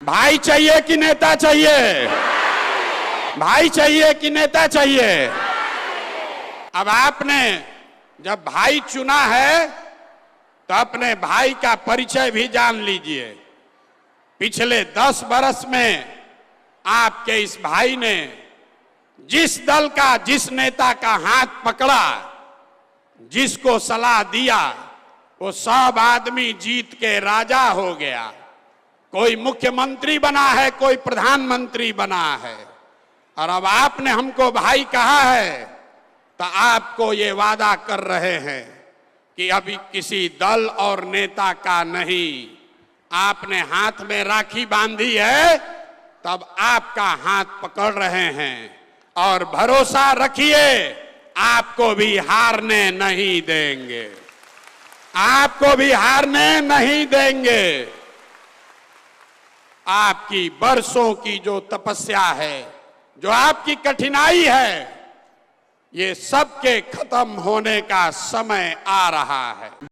भाई चाहिए कि नेता चाहिए? भाई चाहिए कि नेता चाहिए? अब आपने जब भाई चुना है तो अपने भाई का परिचय भी जान लीजिए। पिछले 10 बरस में आपके इस भाई ने जिस दल का, जिस नेता का हाथ पकड़ा, जिसको सलाह दिया, वो सब आदमी जीत के राजा हो गया। कोई मुख्यमंत्री बना है, कोई प्रधानमंत्री बना है। और अब आपने हमको भाई कहा है तो आपको ये वादा कर रहे हैं कि अभी किसी दल और नेता का नहीं। आपने हाथ में राखी बांधी है तब आपका हाथ पकड़ रहे हैं और भरोसा रखिए आपको भी हारने नहीं देंगे, आपको भी हारने नहीं देंगे। आपकी बरसों की जो तपस्या है, जो आपकी कठिनाई है, ये सबके खत्म होने का समय आ रहा है।